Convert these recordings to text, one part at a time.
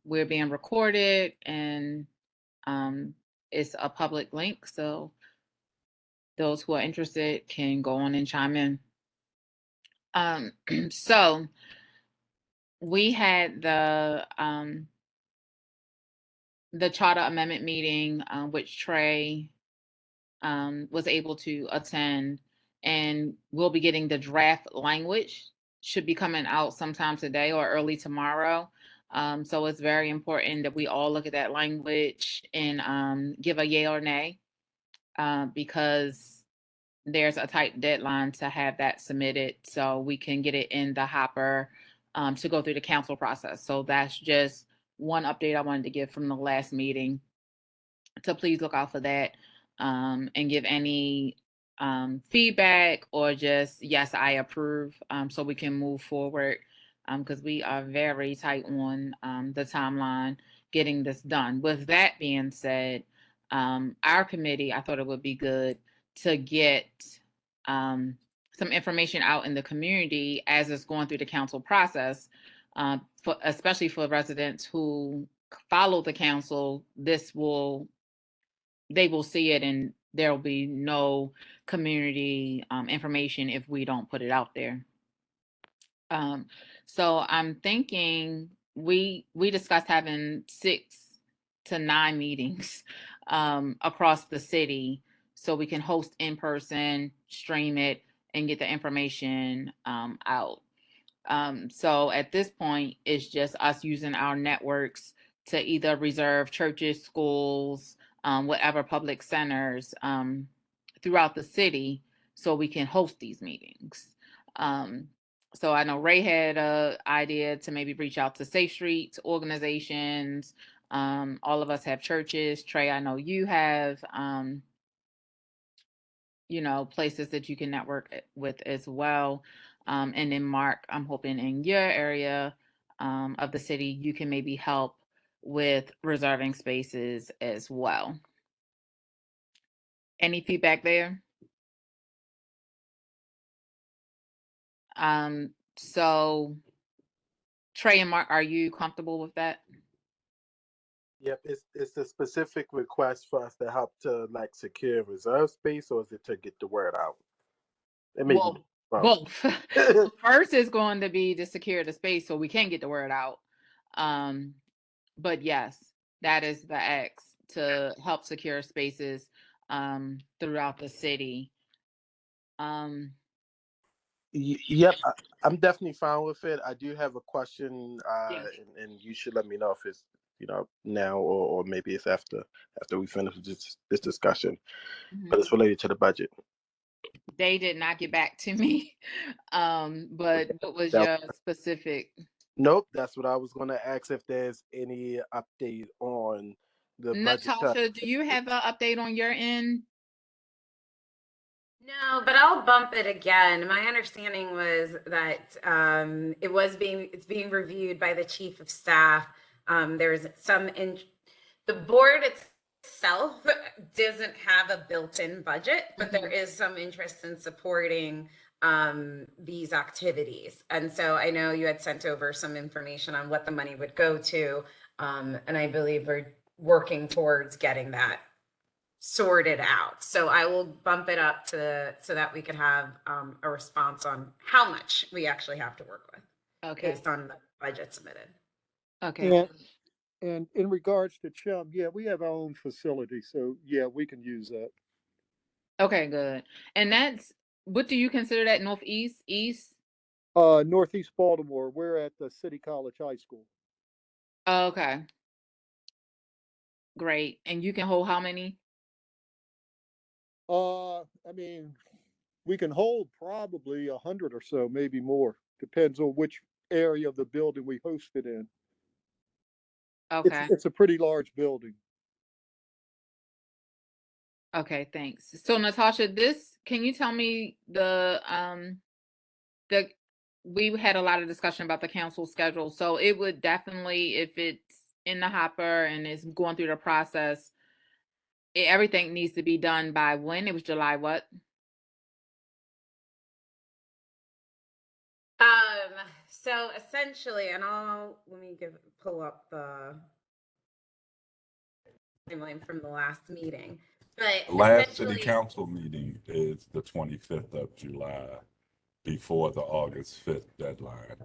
We're being recorded and um, it's a public link, so those who are interested can go on and chime in. So we had the charter amendment meeting, which Trey was able to attend, and we'll be getting the draft language. Should be coming out sometime today or early tomorrow. So it's very important that we all look at that language and give a yay or nay, because there's a tight deadline to have that submitted so we can get it in the hopper to go through the council process. So that's just one update I wanted to give from the last meeting. So please look out for that, and give any feedback or just, yes, I approve, so we can move forward, because we are very tight on the timeline getting this done. With that being said, our committee, I thought it would be good to get some information out in the community as it's going through the council process, especially for residents who follow the council. They will see it, and there will be no community information if we don't put it out there. So I'm thinking we discussed having 6 to 9 meetings across the city, so we can host in person, stream it, and get the information out. So at this point, it's just us using our networks to either reserve churches, schools, whatever public centers throughout the city, so we can host these meetings. So I know Ray had a idea to maybe reach out to Safe Streets organizations. All of us have churches. Trey, I know you have, places that you can network with as well. And then Mark, I'm hoping in your area of the city, you can maybe help with reserving spaces as well. Any feedback there? So Trey and Mark, are you comfortable with that? Yep, it's a specific request for us to help to like secure reserve space, or is it to get the word out? It may be Well, both. both. First is going to be to secure the space so we can get the word out. But yes, that is the X, to help secure spaces throughout the city. Yep, I'm definitely fine with it. I do have a question, Yes. and you should let me know if it's now or maybe it's after we finish this discussion. But Mhm. it's related to the budget. They did not get back to me. But what was That, your specific? nope, that's what I was going to ask, if there's any update on the budget. Natasha, do you have an update on your end? No, but I'll bump it again. My understanding was that it's being reviewed by the chief of staff. There's the board itself doesn't have a built-in budget, but there is some interest in supporting these activities. And so I know you had sent over some information on what the money would go to, and I believe we're working towards getting that sorted out. So I will bump it up so that we could have a response on how much we actually have to work with Okay. based on the budget submitted. Okay. And and in regards to Chum, yeah, we have our own facility, so yeah, we can use that. Okay, good. And what do you consider that, northeast, east? Northeast Baltimore, we're at the City College High School. Okay, great. And you can hold how many? I mean, we can hold probably 100 or so, maybe more. Depends on which area of the building we host it in. Okay. It's a pretty large building. Okay, thanks. So Natasha, can you tell me the we had a lot of discussion about the council schedule. So it would definitely, if it's in the hopper and it's going through the process, everything needs to be done by when? It was July what? So essentially, and let me pull up the timeline from the last meeting. But Last city essentially, council meeting is the 25th of July, before the August 5th deadline.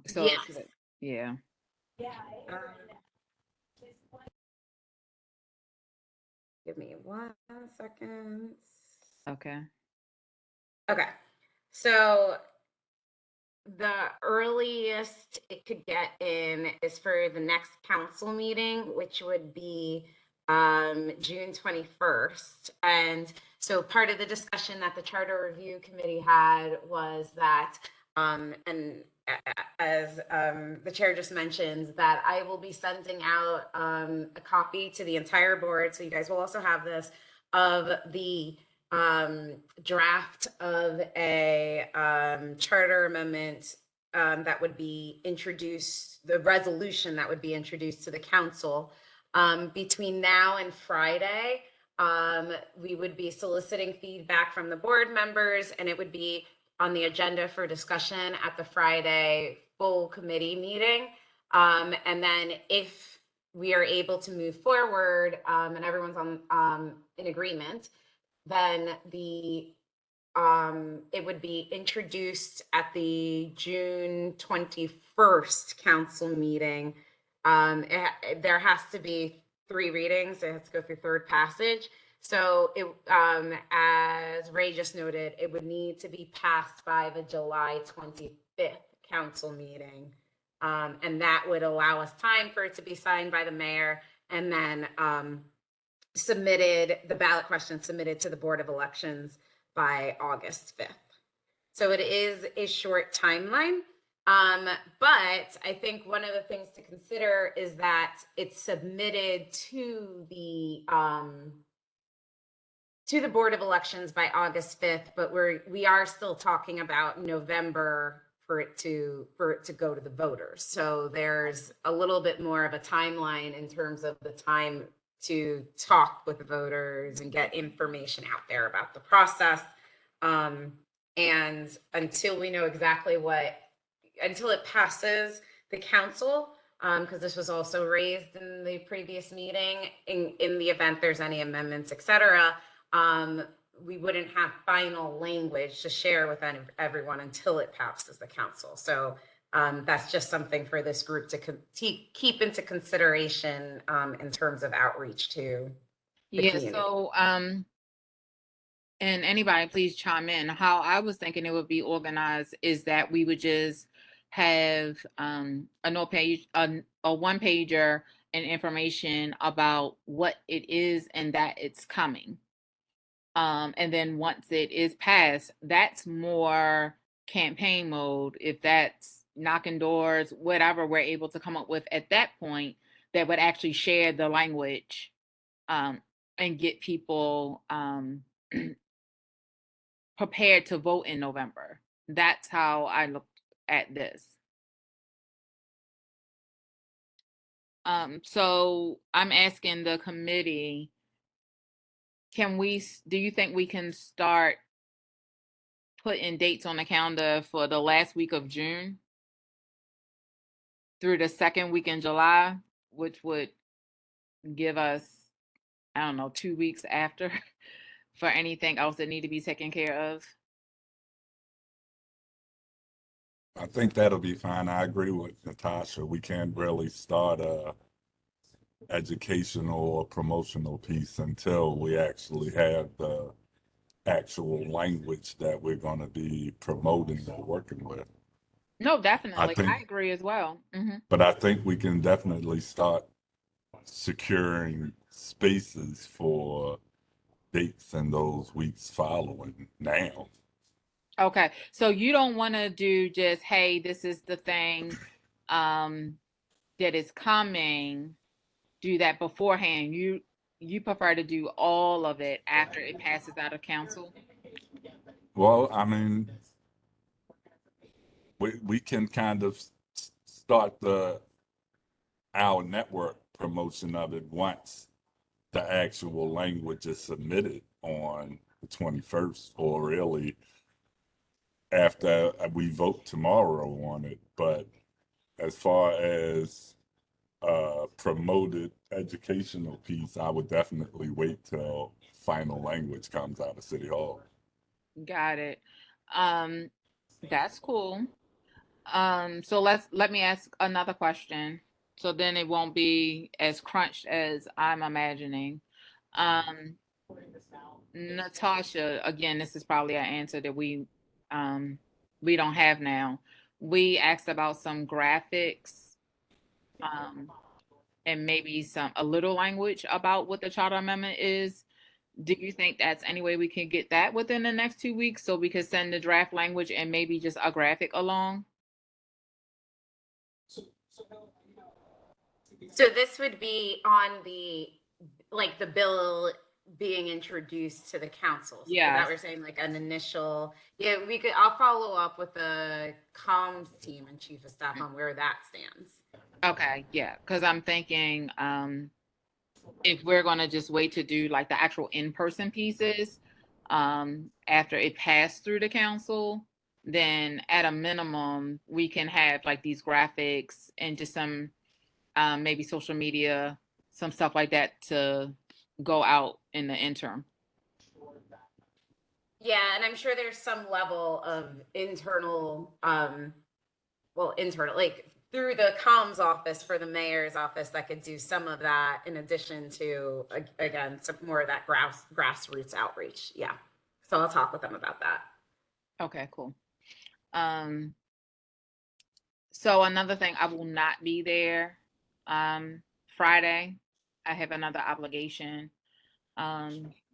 So, yes. yeah. Um, give me 1 second. Okay. Okay. So the earliest it could get in is for the next council meeting, which would be June 21st. And so part of the discussion that the Charter Review Committee had was that, as the chair just mentioned, that I will be sending out a copy to the entire board, so you guys will also have this, of the draft of a charter amendment that would be introduced, the resolution that would be introduced to the council. Between now and Friday, we would be soliciting feedback from the board members, and it would be on the agenda for discussion at the Friday full committee meeting. And then if we are able to move forward and everyone's in agreement, then it would be introduced at the June 21st council meeting. There has to be 3 readings. It has to go through 3rd passage. So it, as Ray just noted, it would need to be passed by the July 25th council meeting. And that would allow us time for it to be signed by the mayor, and then the ballot question submitted to the Board of Elections by August 5th. So it is a short timeline. But I think one of the things to consider is that it's submitted to the Board of Elections by August 5th, but we are still talking about November for it to go to the voters. So there's a little bit more of a timeline in terms of the time to talk with the voters and get information out there about the process. And until we know exactly until it passes the council, because this was also raised in the previous meeting, in the event there's any amendments, et cetera, we wouldn't have final language to share with everyone until it passes the council. So that's just something for this group to keep into consideration in terms of outreach to the community. So and anybody please chime in. How I was thinking it would be organized is that we would just have a note page, a 1-pager, and information about what it is and that it's coming. And then once it is passed, that's more campaign mode. If that's knocking doors, whatever we're able to come up with at that point, that would actually share the language and get people prepared to vote in November. That's how I looked at this. So I'm asking the committee, do you think we can start putting dates on the calendar for the last week of June through the 2nd week in July, which would give us, I don't know, 2 weeks after for anything else that need to be taken care of? I think that'll be fine. I agree with Natasha. We can't really start a educational or promotional piece until we actually have the actual language that we're going to be promoting or working with. No, definitely. think- I agree as well. But I think we can definitely start securing spaces for dates in those weeks following now. Okay. So you don't want to do just, hey, this is the thing that is coming, do that beforehand. You prefer to do all of it after it passes out of council? Well, I mean, we can kind of start our network promotion of it once the actual language is submitted on the 21st, or really after we vote tomorrow on it. But as far as promoted educational piece, I would definitely wait till final language comes out of City Hall. Got it. Um, that's cool. So let me ask another question. So then it won't be as crunched as I'm imagining. Um, Natasha, again, this is probably an answer that we don't have now. We asked about some graphics, um, and maybe a little language about what the charter amendment is. Do you think that's any way we can get that within the next 2 weeks so we could send the draft language and maybe just a graphic along? So this would be on the bill being introduced to the council. Is Yes. that what we're saying, like an initial, yeah, I'll follow up with the comms team and chief of staff on where that stands. Okay, yeah, because I'm thinking if we're gonna just wait to do like the actual in-person pieces after it passed through the council, then at a minimum we can have like these graphics and just some maybe social media, some stuff like that to go out in the interim. Yeah, and I'm sure there's some level of internal, like through the comms office for the mayor's office that could do some of that in addition to, again, some more of that grassroots outreach. Yeah. So I'll talk with them about that. Okay, cool. So another thing, I will not be there Friday. I have another obligation.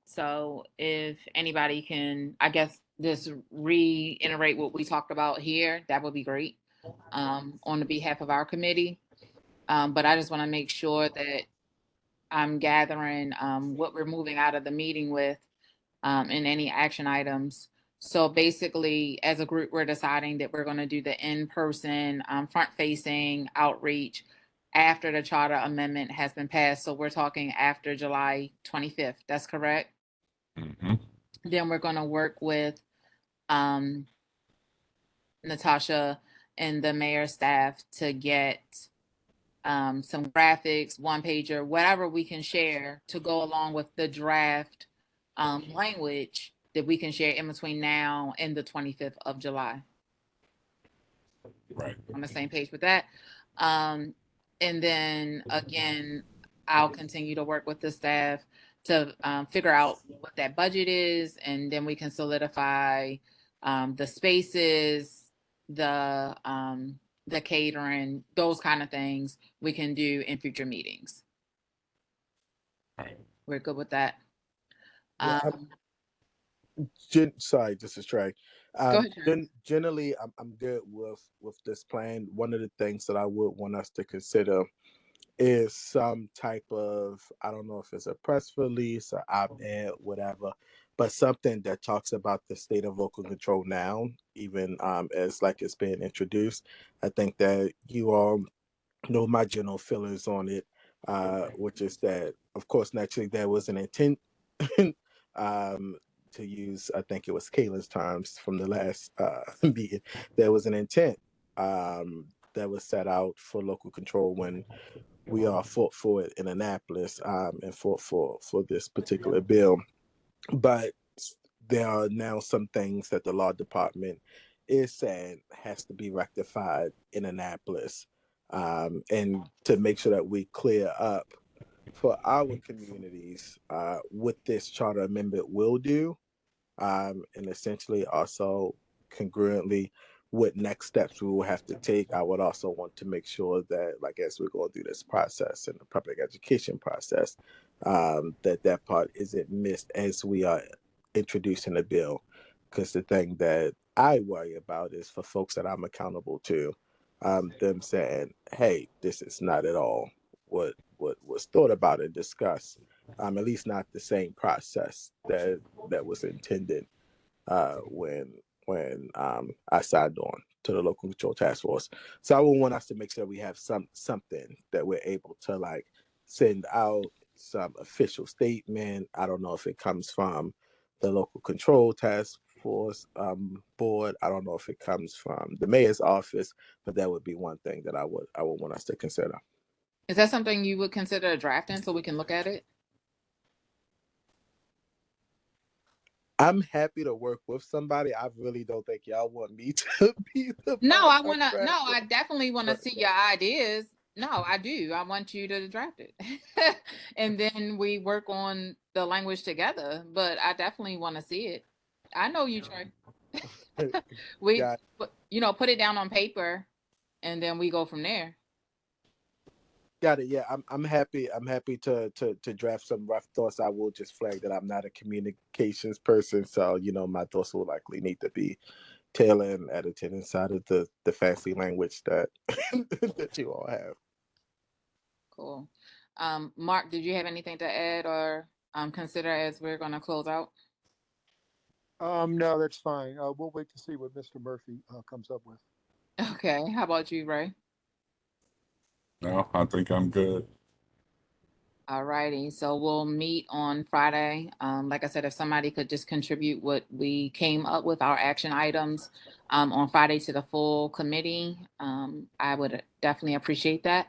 So if anybody can, I guess, just reiterate what we talked about here, that would be great on the behalf of our committee. But I just want to make sure that I'm gathering what we're moving out of the meeting with and any action items. So basically, as a group, we're deciding that we're going to do the in-person, front-facing outreach after the charter amendment has been passed. So we're talking after July 25th. That's correct? Mm-hmm. Then we're going to work with Natasha and the mayor's staff to get some graphics, one pager, whatever we can share to go along with the draft language that we can share in between now and the 25th of July. Right. On the same page with that. And then again, I'll continue to work with the staff to figure out what that budget is, and then we can solidify the spaces, the catering, those kind of things we can do in future meetings. Right. We're good with that. Yeah, sorry, this is Trey. Go ahead, Trey. Generally, I'm good with this plan. One of the things that I would want us to consider is some type of, I don't know if it's a press release or op-ed, whatever, but something that talks about the state of local control now, even as like it's being introduced. I think that you all know my general feelings on it, which is that, of course, naturally there was an intent to use, I think it was Kayla's terms from the last meeting, there was an intent that was set out for local control when we all fought for it in Annapolis and fought for this particular bill. But there are now some things that the law department is saying has to be rectified in Annapolis, and to make sure that we clear up for our communities what this charter amendment will do, and essentially also congruently what next steps we will have to take. I would also want to make sure that, like, as we're going through this process in the public education process, that part isn't missed as we are introducing the bill. Because the thing that I worry about is for folks that I'm accountable to, them saying, "Hey, this is not at all what was thought about and discussed." At least not the same process that was intended when I signed on to the local control task force. So I would want us to make sure we have something that we're able to like send out, some official statement. I don't know if it comes from the local control task force board. I don't know if it comes from the mayor's office, but that would be one thing that I would want us to consider. Is that something you would consider drafting so we can look at it? I'm happy to work with somebody. I really don't think y'all want me to be the No, I part-time wanna. No, I drafter. definitely want to But- see your ideas. No, I do. I want you to draft it, and then we work on the language together. But I definitely want to see it. I know you, Trey. We, Got put it down on paper, and then we go from there. Got it. Yeah, I'm happy. I'm happy to draft some rough thoughts. I will just flag that I'm not a communications person, so my thoughts will likely need to be tailored and edited inside of the fancy language that that you all have. Cool. Mark, did you have anything to add or consider as we're going to close out? No, that's fine. We'll wait to see what Mr. Murphy comes up with. Okay. How about you, Ray? No, I think I'm good. All righty. So we'll meet on Friday. Like I said, if somebody could just contribute what we came up with, our action items, on Friday to the full committee, I would definitely appreciate that.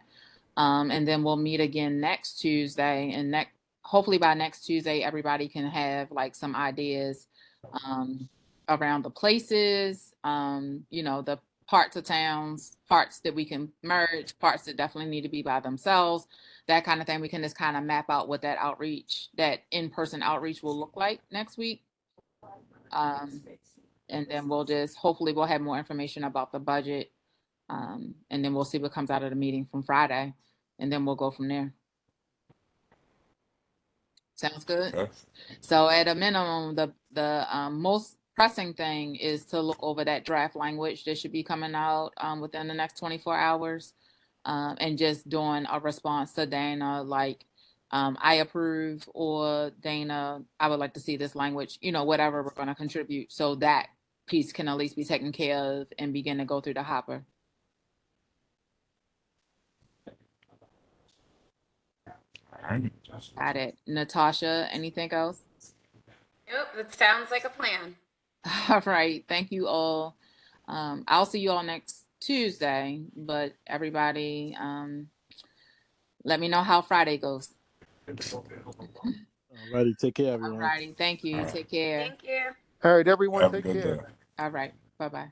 And then we'll meet again next Tuesday, and hopefully by next Tuesday, everybody can have like some ideas around the places, the parts of towns, parts that we can merge, parts that definitely need to be by themselves, that kind of thing. We can just kind of map out what that in-person outreach will look like next week. And then hopefully we'll have more information about the budget. And then we'll see what comes out of the meeting from Friday, and then we'll go from there. Sounds good. Okay. So at a minimum, the most pressing thing is to look over that draft language that should be coming out within the next 24 hours, and just doing a response to Dana, like I approve, or Dana, I would like to see this language, whatever we're going to contribute, so that piece can at least be taken care of and begin to go through the hopper. All right. Got it. Natasha, anything else? Nope, that sounds like a plan. All right. Thank you all. I'll see you all next Tuesday, but everybody, let me know how Friday goes. Alrighty, take care, All everyone. righty. Thank you. Take care. Thank you. All right, everyone, Have a take good care. day. All right. Bye-bye.